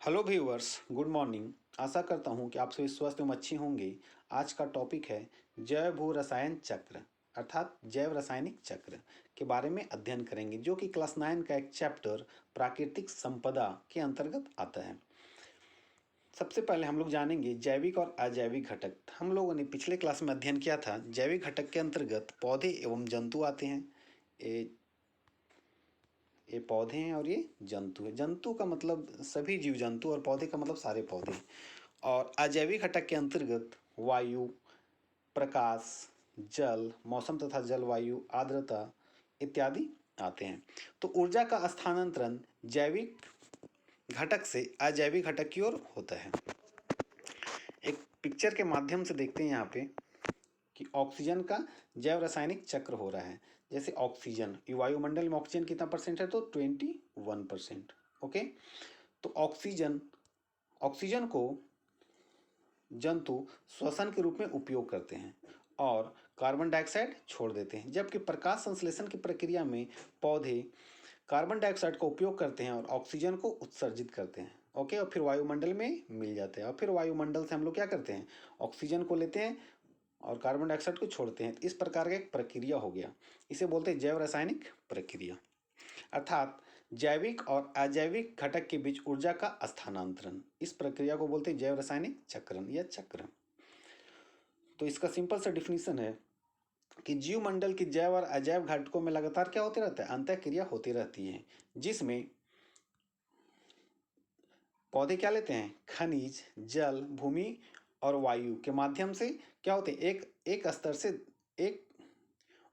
Hello viewers, good morning. आशा करता हूँ कि आप सभी स्वस्थ एवं अच्छे होंगे। आज का टॉपिक है जैव भू रसायन चक्र अर्थात जैव रासायनिक चक्र के बारे में अध्ययन करेंगे, जो कि क्लास 9 का एक चैप्टर प्राकृतिक संपदा के अंतर्गत आता है। सबसे पहले हम लोग जानेंगे जैविक और अजैविक घटक। हम लोगों ने पिछले क्लास में अध्ययन किया था, जैविक घटक के अंतर्गत पौधे एवं जंतु आते हैं। ये पौधे हैं और ये जंतु है। जंतु का मतलब सभी जीव जंतु और पौधे का मतलब सारे पौधे। और अजैविक घटक के अंतर्गत वायु, प्रकाश, जल, मौसम तथा जलवायु, आर्द्रता इत्यादि आते हैं। तो ऊर्जा का स्थानांतरण जैविक घटक से अजैविक घटक की ओर होता है। एक पिक्चर के माध्यम से देखते हैं यहाँ पे कि ऑक्सीजन का जैव रासायनिक चक्र हो रहा है। जैसे ऑक्सीजन, वायुमंडल में ऑक्सीजन कितना परसेंट है, तो 21%। ओके, तो ऑक्सीजन को जंतु श्वसन के रूप में उपयोग करते हैं और कार्बन डाइऑक्साइड छोड़ देते हैं, जबकि प्रकाश संश्लेषण की प्रक्रिया में पौधे कार्बन डाइऑक्साइड का उपयोग करते हैं और ऑक्सीजन को उत्सर्जित करते हैं। ओके, और फिर वायुमंडल में मिल जाते हैं और फिर वायुमंडल से हम लोग क्या करते हैं, ऑक्सीजन को लेते हैं और कार्बन डाइऑक्साइड को छोड़ते हैं। इस प्रकार का एक प्रक्रिया हो गया, इसे बोलते हैं जैव रासायनिक प्रक्रिया। अर्थात जैविक और अजैविक घटक के बीच ऊर्जा का स्थानांतरण, इस प्रक्रिया को बोलते हैं जैव रासायनिक चक्रण या चक्र। तो इसका सिंपल सा डिफिनीशन है कि जीव मंडल की जैव और अजैव घटकों में लगातार क्या होते रहता है, अंतः क्रिया होती रहती है, जिसमें पौधे क्या लेते हैं, खनिज, जल, भूमि और वायु के माध्यम से क्या होते हैं, एक स्तर से एक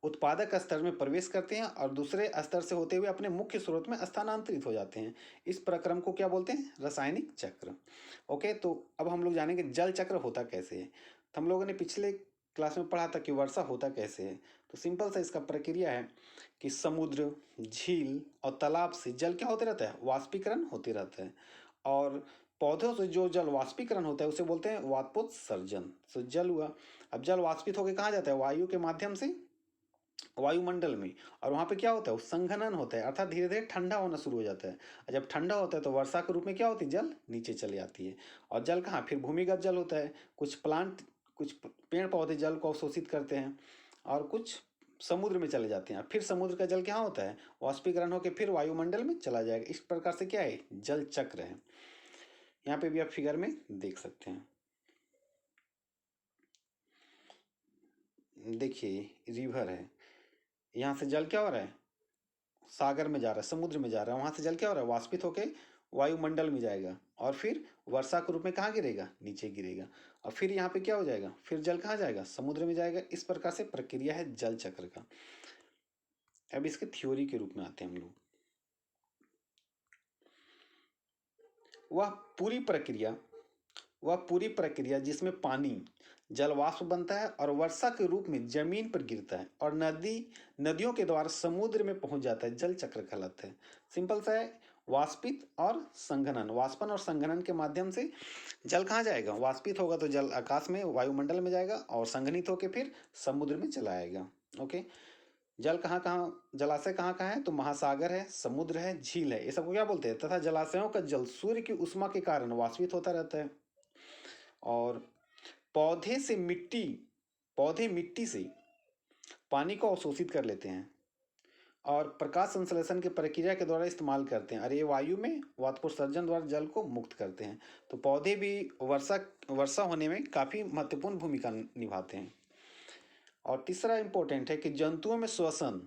उत्पादक स्तर में प्रवेश करते हैं और दूसरे स्तर से होते हुए अपने मुख्य स्रोत में स्थानांतरित हो जाते हैं। इस प्रक्रम को क्या बोलते हैं, रासायनिक चक्र। ओके, तो अब हम लोग जानेंगे जल चक्र होता कैसे है। तो हम लोगों ने पिछले क्लास में पढ़ा था कि वर्षा होता कैसे है। तो सिंपल सा इसका प्रक्रिया है कि समुद्र, झील और तालाब से जल क्या होते रहता है, वाष्पीकरण होते रहता है। और पौधों से जो जल वाष्पीकरण होता है उसे बोलते हैं वाष्पोत्सर्जन। तो जल हुआ, अब जल वाष्पित होकर कहाँ जाता है, वायु के माध्यम से वायुमंडल में, और वहाँ पे क्या होता है, संघनन होता है, अर्थात धीरे धीरे ठंडा होना शुरू हो जाता है। और जब ठंडा होता है तो वर्षा के रूप में क्या होती है, जल नीचे चली आती है। और जल कहाँ, फिर भूमिगत जल होता है। कुछ पेड़ पौधे जल को अवशोषित करते हैं और कुछ समुद्र में चले जाते हैं। फिर समुद्र का जल क्या होता है, वाष्पीकरण होकर फिर वायुमंडल में चला जाएगा। इस प्रकार से क्या है, जल चक्र है। यहाँ पे भी आप फिगर में देख सकते हैं। देखिए रिवर है, यहाँ से जल क्या हो रहा है, सागर में जा रहा है, समुद्र में जा रहा है। वहां से जल क्या हो रहा है, वाष्पित होकर वायुमंडल में जाएगा और फिर वर्षा के रूप में कहाँ गिरेगा, नीचे गिरेगा। और फिर यहाँ पे क्या हो जाएगा, फिर जल कहाँ जाएगा, समुद्र में जाएगा। इस प्रकार से प्रक्रिया है जल चक्र का। अब इसके थ्योरी के रूप में आते हैं हम लोग। वह पूरी प्रक्रिया जिसमें पानी जल वाष्प बनता है और वर्षा के रूप में जमीन पर गिरता है और नदियों के द्वारा समुद्र में पहुंच जाता है, जल चक्र कहलाता है। सिंपल सा है, वाष्पित और संघनन, वाष्पन और संघनन के माध्यम से जल कहाँ जाएगा, वाष्पित होगा तो जल आकाश में वायुमंडल में जाएगा और संघनित होकर फिर समुद्र में चला आएगा। ओके, जल कहाँ कहाँ, जलाशय कहाँ कहाँ है, तो महासागर है, समुद्र है, झील है, ये सबको क्या बोलते हैं। तथा जलाशयों का जल सूर्य की उष्मा के कारण वाष्पित होता रहता है। और पौधे मिट्टी से पानी को अवशोषित कर लेते हैं और प्रकाश संश्लेषण की प्रक्रिया के द्वारा इस्तेमाल करते हैं और ये वायु में वाष्पोत्सर्जन द्वारा जल को मुक्त करते हैं। तो पौधे भी वर्षा होने में काफ़ी महत्वपूर्ण भूमिका निभाते हैं। और तीसरा इंपॉर्टेंट है कि जंतुओं में श्वसन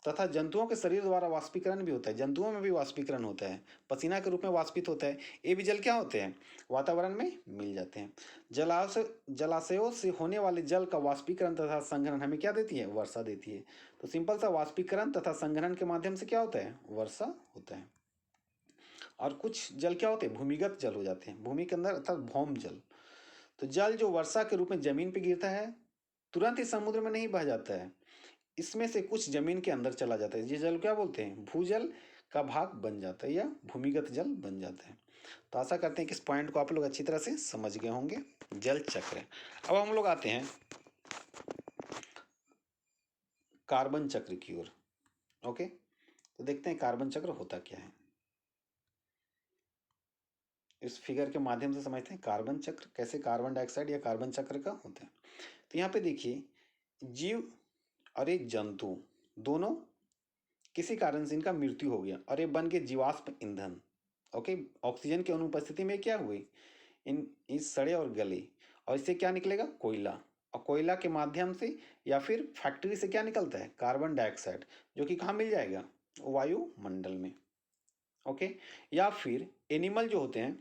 तथा जंतुओं के शरीर द्वारा वाष्पीकरण भी होता है। जंतुओं में भी वाष्पीकरण होता है, पसीना के रूप में वाष्पित होता है। ये भी जल क्या होते हैं, वातावरण में मिल जाते हैं। जलाशयों से होने वाले जल का वाष्पीकरण तथा संघनन हमें क्या देती है, वर्षा देती है। तो सिंपल सा वाष्पीकरण तथा संघनन के माध्यम से क्या होता है, वर्षा होता है। और कुछ जल क्या होते हैं, भूमिगत जल हो जाते हैं, भूमि के अंदर, अर्थात भौम जल। तो जल जो वर्षा के रूप में जमीन पर गिरता है तुरंत ही समुद्र में नहीं बह जाता है, इसमें से कुछ जमीन के अंदर चला जाता है। ये जल क्या बोलते हैं, भूजल का भाग बन जाता है या भूमिगत जल बन जाता है। तो आशा करते हैं कि इस पॉइंट को आप लोग अच्छी तरह से समझ गए होंगे, जल चक्र। अब हम लोग आते हैं कार्बन चक्र की ओर। ओके, तो देखते हैं कार्बन चक्र होता क्या है। इस फिगर के माध्यम से समझते हैं कार्बन चक्र कैसे कार्बन डाइऑक्साइड या कार्बन चक्र का होता है। तो यहाँ पे देखिए जीव और एक जंतु दोनों किसी कारण से इनका मृत्यु हो गया और ये बन गए जीवाश्म ईंधन। ओके, ऑक्सीजन की अनुपस्थिति में क्या हुए, इन इस सड़े और गले, और इससे क्या निकलेगा, कोयला, और कोयला के माध्यम से या फिर फैक्ट्री से क्या निकलता है, कार्बन डाइऑक्साइड, जो कि कहाँ मिल जाएगा, वायुमंडल में। ओके, या फिर एनिमल जो होते हैं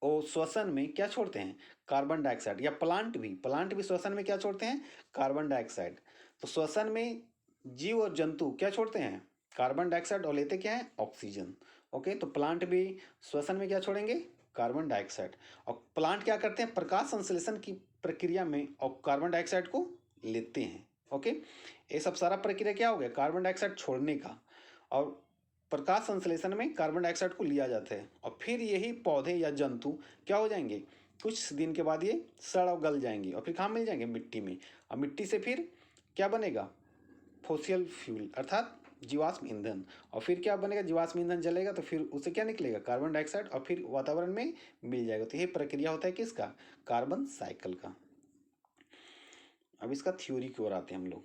वो श्वसन में क्या छोड़ते हैं, कार्बन डाइऑक्साइड, या प्लांट भी श्वसन में क्या छोड़ते हैं, कार्बन डाइऑक्साइड। तो श्वसन में जीव और जंतु क्या छोड़ते हैं, कार्बन डाइऑक्साइड, और लेते क्या है, ऑक्सीजन। ओके, तो प्लांट भी श्वसन में क्या छोड़ेंगे, कार्बन डाइऑक्साइड, और प्लांट क्या करते हैं, प्रकाश संश्लेषण की प्रक्रिया में और कार्बन डाइऑक्साइड को लेते हैं। ओके, ये सब सारा प्रक्रिया क्या हो गया, कार्बन डाइऑक्साइड छोड़ने का, और प्रकाश संश्लेषण में कार्बन डाइऑक्साइड को लिया जाता है, और फिर यही पौधे या जंतु क्या हो जाएंगे, कुछ दिन के बाद ये सड़ और गल जाएंगे, और फिर कहाँ मिल जाएंगे, मिट्टी में, और मिट्टी से फिर क्या बनेगा, फॉसिल फ्यूल अर्थात जीवाश्म ईंधन, और फिर क्या बनेगा, जीवाश्म ईंधन जलेगा तो फिर उससे क्या निकलेगा, कार्बन डाइऑक्साइड, और फिर वातावरण में मिल जाएगा। तो ये प्रक्रिया होता है किसका, कार्बन साइकिल का। अब इसका थ्योरी की ओर आते हैं हम लोग।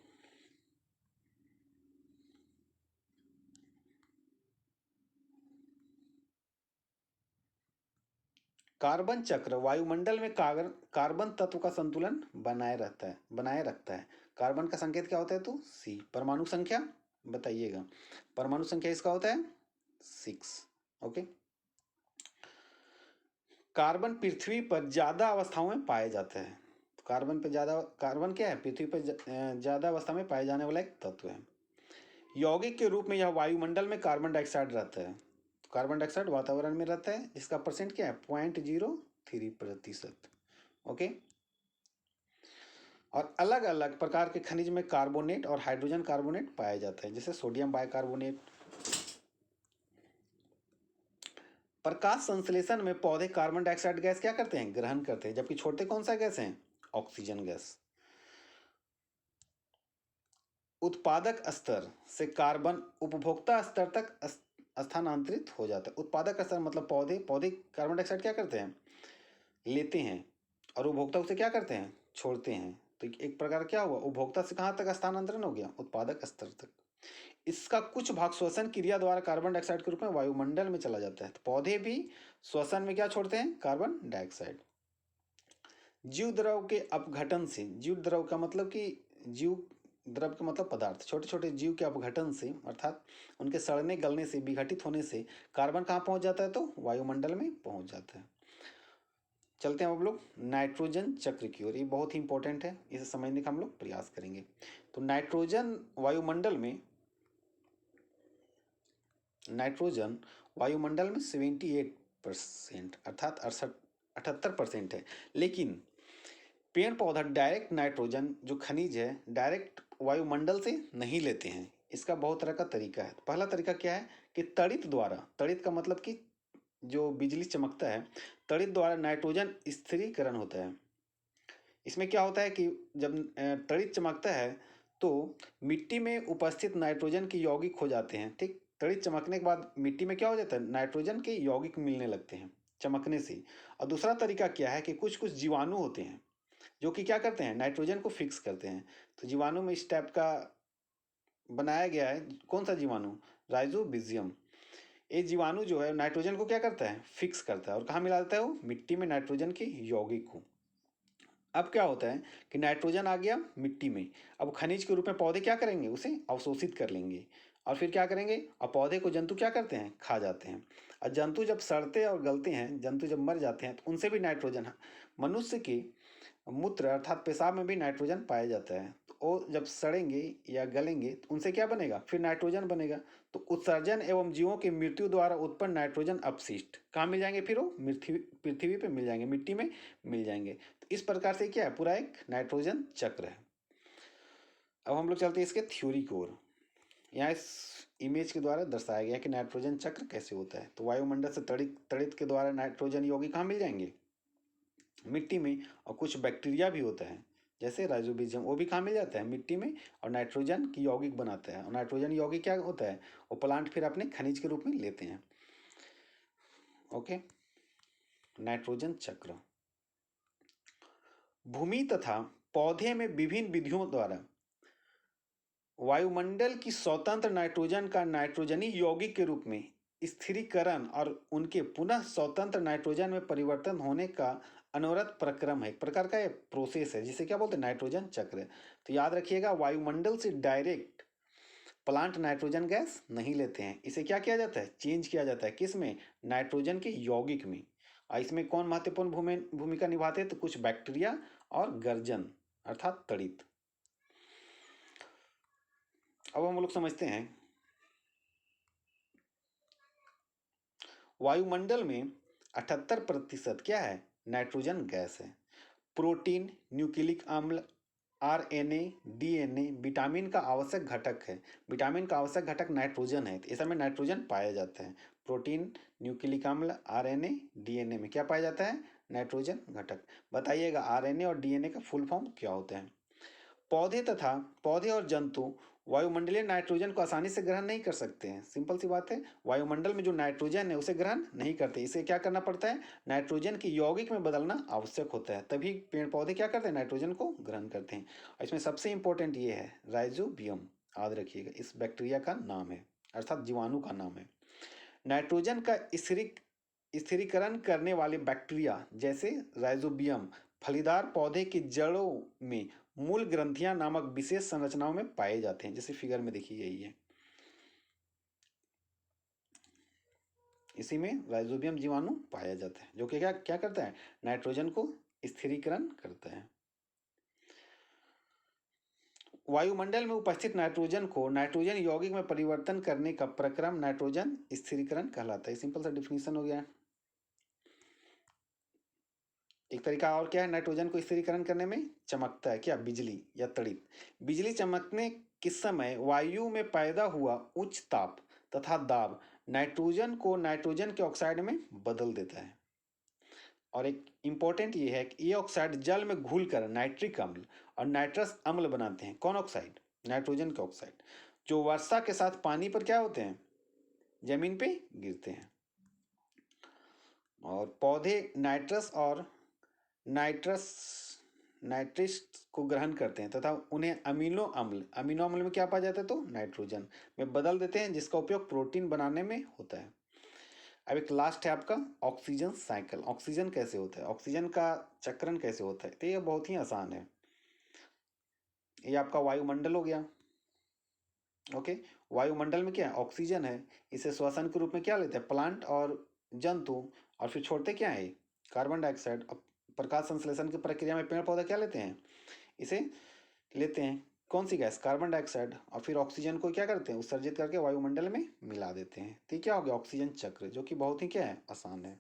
कार्बन चक्र वायुमंडल में कार्बन तत्व का संतुलन बनाए रखता है। कार्बन का संकेत क्या होता है, तो सी। परमाणु संख्या बताइएगा, परमाणु संख्या इसका होता है 6। ओके, कार्बन पृथ्वी पर ज्यादा अवस्थाओं में पाया जाता है। तो कार्बन क्या है, पृथ्वी पर ज्यादा अवस्था में पाए जाने वाला एक तत्व है। यौगिक के रूप में यह वायुमंडल में कार्बन डाइऑक्साइड रहता है। कार्बन डाइऑक्साइड वातावरण में रहता है, जिसका परसेंट क्या है, 0.03%। ओके, और अलग अलग प्रकार के खनिज में कार्बोनेट और हाइड्रोजन कार्बोनेट पाया जाता है, जैसे सोडियम बाइकार्बोनेट। प्रकाश संश्लेषण में पौधे कार्बन डाइऑक्साइड गैस क्या करते हैं, ग्रहण करते हैं, जबकि छोटे कौन सा गैस हैं, ऑक्सीजन गैस। उत्पादक स्तर से कार्बन उपभोक्ता स्तर तक स्थानांतरित हो जाता है। उत्पादक स्तर मतलब पौधे कार्बन डाइऑक्साइड क्या करते हैं, लेते हैं, और उपभोक्ता उसे क्या करते हैं, छोड़ते हैं। तो एक प्रकार क्या हुआ, उपभोक्ता से कहाँ तक स्थानांतरण हो गया, उत्पादक स्तर तक। इसका कुछ भाग श्वसन क्रिया द्वारा कार्बन डाइऑक्साइड के रूप में वायुमंडल में चला जाता है। तो पौधे भी श्वसन में क्या छोड़ते हैं, कार्बन डाइऑक्साइड। जीव द्रव के अपघटन से, जीव द्रव का मतलब कि जीव द्रव का मतलब पदार्थ, छोटे छोटे जीव के अपघटन से अर्थात उनके सड़ने गलने से, विघटित होने से कार्बन कहाँ पहुंच जाता है, तो वायुमंडल में पहुंच जाता है। चलते हैं अब लोग नाइट्रोजन चक्र की ओर। ये बहुत ही इंपॉर्टेंट है, इसे समझने का हम लोग प्रयास करेंगे। तो नाइट्रोजन वायुमंडल में 78% अर्थात 78% है। लेकिन पेड़ पौधा डायरेक्ट नाइट्रोजन जो खनिज है डायरेक्ट वायुमंडल से नहीं लेते हैं। इसका बहुत तरह का तरीका है। पहला तरीका क्या है कि तड़ित द्वारा, तड़ित का मतलब कि जो बिजली चमकता है, तड़ित द्वारा नाइट्रोजन स्थिरीकरण होता है। इसमें क्या होता है कि जब तड़ित चमकता है तो मिट्टी में उपस्थित नाइट्रोजन के यौगिक खो जाते हैं। ठीक, तड़ित चमकने के बाद मिट्टी में क्या हो जाता है, नाइट्रोजन के यौगिक मिलने लगते हैं चमकने से। और दूसरा तरीका क्या है कि कुछ कुछ जीवाणु होते हैं जो कि क्या करते हैं, नाइट्रोजन को फिक्स करते हैं। तो जीवाणु में इस टाइप का बनाया गया है। कौन सा जीवाणु, राइजोबिजियम। ये जीवाणु जो है नाइट्रोजन को क्या करता है, फिक्स करता है, और कहाँ मिला देता है वो, मिट्टी में नाइट्रोजन के यौगिक को। अब क्या होता है कि नाइट्रोजन आ गया मिट्टी में, अब खनिज के रूप में पौधे क्या करेंगे, उसे अवशोषित कर लेंगे, और फिर क्या करेंगे, और पौधे को जंतु क्या करते हैं, खा जाते हैं। और जंतु जब सड़ते और गलते हैं, जंतु जब मर जाते हैं तो उनसे भी नाइट्रोजन, मनुष्य के मूत्र अर्थात पेशाब में भी नाइट्रोजन पाया जाता है। तो वो जब सड़ेंगे या गलेंगे तो उनसे क्या बनेगा, फिर नाइट्रोजन बनेगा। तो उत्सर्जन एवं जीवों की मृत्यु द्वारा उत्पन्न नाइट्रोजन अपशिष्ट कहाँ मिल जाएंगे, फिर वो पृथ्वी पे मिल जाएंगे, मिट्टी में मिल जाएंगे। तो इस प्रकार से क्या है, पूरा एक नाइट्रोजन चक्र है। अब हम लोग चलते हैं इसके थ्योरी की ओर। यहाँ इस इमेज के द्वारा दर्शाया गया है कि नाइट्रोजन चक्र कैसे होता है। तो वायुमंडल से तड़ित के द्वारा नाइट्रोजन यौगिक कहाँ मिल जाएंगे, मिट्टी में। और कुछ बैक्टीरिया भी होता है जैसे राइजोबिजियम, वो भी कहाँ मिल जाता है, मिट्टी में, और नाइट्रोजन की यौगिक बनाता है। और नाइट्रोजन यौगिक क्या होता है, वो प्लांट फिर अपने खनिज के रूप में लेते हैं। ओके, नाइट्रोजन चक्र। भूमि तथा पौधे में विभिन्न विधियों द्वारा वायुमंडल की स्वतंत्र नाइट्रोजन का नाइट्रोजनी यौगिक के रूप में स्थिरीकरण और उनके पुनः स्वतंत्र नाइट्रोजन में परिवर्तन होने का अनवरत प्रक्रम है, एक प्रकार का प्रोसेस है, जिसे क्या बोलते हैं, नाइट्रोजन चक्र। तो याद रखिएगा, वायुमंडल से डायरेक्ट प्लांट नाइट्रोजन गैस नहीं लेते हैं, इसे क्या किया जाता है, चेंज किया जाता है, किस में, नाइट्रोजन के यौगिक में। और इसमें कौन महत्वपूर्ण भूमिका निभाते हैं, तो कुछ बैक्टीरिया और गर्जन अर्थात तड़ित। अब हम लोग समझते हैं, वायुमंडल में 78% क्या है, नाइट्रोजन गैस है। प्रोटीन, न्यूक्लिक अम्ल, आरएनए, डीएनए, विटामिन का आवश्यक घटक है। विटामिन का आवश्यक घटक नाइट्रोजन है, तो ऐसा में नाइट्रोजन पाया जाता है। प्रोटीन, न्यूक्लिक अम्ल, आरएनए, डीएनए में क्या पाया जाता है, नाइट्रोजन घटक। बताइएगा आरएनए और डीएनए का फुल फॉर्म क्या होता है। पौधे और जंतु वायुमंडलीय नाइट्रोजन को आसानी से ग्रहण नहीं कर सकते हैं, सिंपल सी बात है, वायुमंडल में जो नाइट्रोजन है उसे ग्रहण नहीं करते, इसे क्या करना पड़ता है, नाइट्रोजन की यौगिक में बदलना आवश्यक होता है, तभी पेड़ पौधे क्या करते हैं, नाइट्रोजन को ग्रहण करते हैं। और इसमें सबसे इंपॉर्टेंट ये है राइजोबियम, याद रखिएगा, इस बैक्टीरिया का नाम है, अर्थात जीवाणु का नाम है। नाइट्रोजन का स्थिरीकरण करने वाले बैक्टीरिया जैसे राइजोबियम फलीदार पौधे की जड़ों में मूल ग्रंथियां नामक विशेष संरचनाओं में पाए जाते हैं, जैसे फिगर में देखी गई है। इसी में राइजोबियम जीवाणु पाया जाता है, जो कि क्या क्या करता है, नाइट्रोजन को स्थिरीकरण करता है। वायुमंडल में उपस्थित नाइट्रोजन को नाइट्रोजन यौगिक में परिवर्तन करने का प्रक्रम नाइट्रोजन स्थिरीकरण कहलाता है। सिंपल सा डिफिनीशन हो गया। एक तरीका और क्या है नाइट्रोजन को स्थिरीकरण करने में, चमकता है क्या, बिजली या तड़ित। बिजली चमकने किस समय वायु में पैदा हुआ उच्च ताप तथा दाब नाइट्रोजन को नाइट्रोजन के ऑक्साइड में बदल देता है। और एक इंपॉर्टेंट ये है कि ये ऑक्साइड जल में घुलकर नाइट्रिक अम्ल और नाइट्रस अम्ल बनाते हैं। कौन ऑक्साइड, नाइट्रोजन के ऑक्साइड, जो वर्षा के साथ पानी पर क्या होते हैं, जमीन पे गिरते हैं। और पौधे नाइट्रस को ग्रहण करते हैं तथा उन्हें अमीनो अम्ल में क्या पाया जाता है, तो नाइट्रोजन में बदल देते हैं, जिसका उपयोग प्रोटीन बनाने में होता है। अब एक लास्ट है आपका ऑक्सीजन साइकिल। ऑक्सीजन कैसे होता है, ऑक्सीजन का चक्रण कैसे होता है, तो ये बहुत ही आसान है। ये आपका वायुमंडल हो गया, ओके। वायुमंडल में क्या है, ऑक्सीजन है, इसे श्वसन के रूप में क्या लेते हैं, प्लांट और जंतु, और फिर छोड़ते क्या है, कार्बन डाइऑक्साइड। प्रकाश संश्लेषण की प्रक्रिया में पेड़ पौधे क्या लेते हैं, इसे लेते हैं, कौन सी गैस, कार्बन डाइऑक्साइड, और फिर ऑक्सीजन को क्या करते हैं, उत्सर्जित करके वायुमंडल में मिला देते हैं। तो क्या हो गया ऑक्सीजन चक्र, जो कि बहुत ही क्या है, आसान है।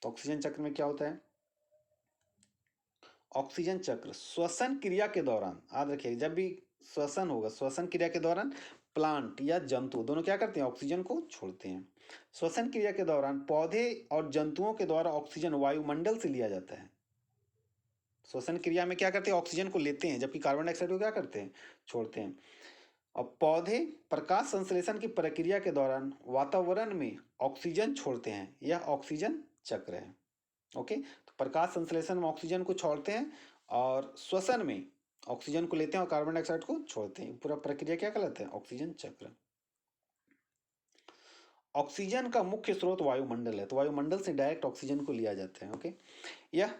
तो ऑक्सीजन चक्र में क्या होता है, ऑक्सीजन चक्र श्वसन क्रिया के दौरान, याद रखिए जब भी श्वसन होगा, श्वसन क्रिया के दौरान प्लांट या जंतु दोनों क्या करते हैं, ऑक्सीजन को छोड़ते हैं। श्वसन क्रिया के दौरान पौधे और जंतुओं के द्वारा ऑक्सीजन वायुमंडल से लिया जाता है। श्वसन क्रिया में क्या करते हैं, ऑक्सीजन को लेते हैं, जबकि कार्बन डाइऑक्साइड को क्या करते हैं, छोड़ते हैं। और पौधे प्रकाश संश्लेषण की प्रक्रिया के दौरान वातावरण में ऑक्सीजन छोड़ते हैं, यह ऑक्सीजन चक्र है, ओके। तो प्रकाश संश्लेषण में ऑक्सीजन को छोड़ते हैं और श्वसन में ऑक्सीजन को लेते हैं और कार्बन डाइऑक्साइड को छोड़ते हैं, पूरा प्रक्रिया क्या कहलाता है, ऑक्सीजन चक्र। ऑक्सीजन का मुख्य स्रोत वायुमंडल है, तो वायुमंडल से डायरेक्ट ऑक्सीजन को लिया जाता है, ओके। यह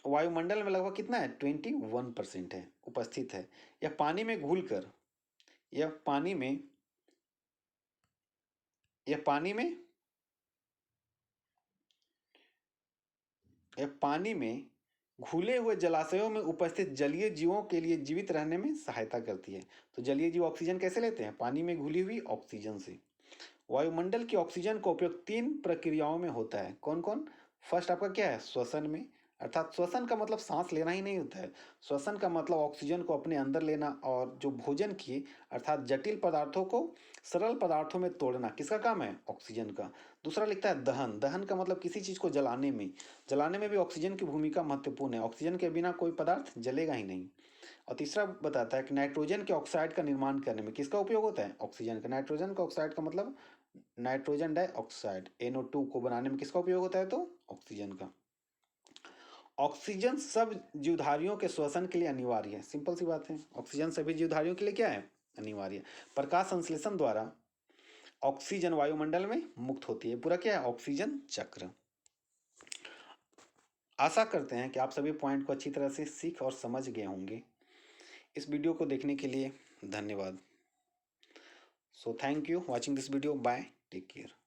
वायुमंडल में लगभग कितना है, 21% है, उपस्थित है। यह पानी में घुलकर यह पानी में यह पानी में यह पानी में घुले हुए जलाशयों में उपस्थित जलीय जीवों के लिए जीवित रहने में सहायता करती है। तो जलीय जीव ऑक्सीजन कैसे लेते हैं, पानी में घुली हुई ऑक्सीजन से। वायुमंडल की ऑक्सीजन का उपयोग 3 प्रक्रियाओं में होता है, कौन कौन, फर्स्ट आपका क्या है, श्वसन में, अर्थात श्वसन का मतलब सांस लेना ही नहीं होता है, श्वसन का मतलब ऑक्सीजन को अपने अंदर लेना और जो भोजन किए अर्थात जटिल पदार्थों को सरल पदार्थों में तोड़ना, किसका काम है, ऑक्सीजन का। दूसरा लिखता है दहन, दहन का मतलब किसी चीज को जलाने में भी ऑक्सीजन की भूमिका महत्वपूर्ण है, ऑक्सीजन के बिना कोई पदार्थ जलेगा ही नहीं। और तीसरा बताता है कि नाइट्रोजन के ऑक्साइड का निर्माण करने में किसका उपयोग होता है, ऑक्सीजन का। नाइट्रोजन का ऑक्साइड का मतलब नाइट्रोजन डाइऑक्साइड NO2 को बनाने में किसका उपयोग होता है, तो ऑक्सीजन का। ऑक्सीजन सब जीवधारियों के श्वसन के लिए अनिवार्य है। सिंपल सी बात है, ऑक्सीजन सभी जीवधारियों के लिए क्या है? अनिवार्य है। प्रकाश संश्लेषण द्वारा ऑक्सीजन वायुमंडल में मुक्त होती है। पूरा क्या है? ऑक्सीजन चक्र। आशा करते हैं कि आप सभी पॉइंट को अच्छी तरह से सीख और समझ गए होंगे। इस वीडियो को देखने के लिए धन्यवाद। So thank you watching this video. Bye, take care.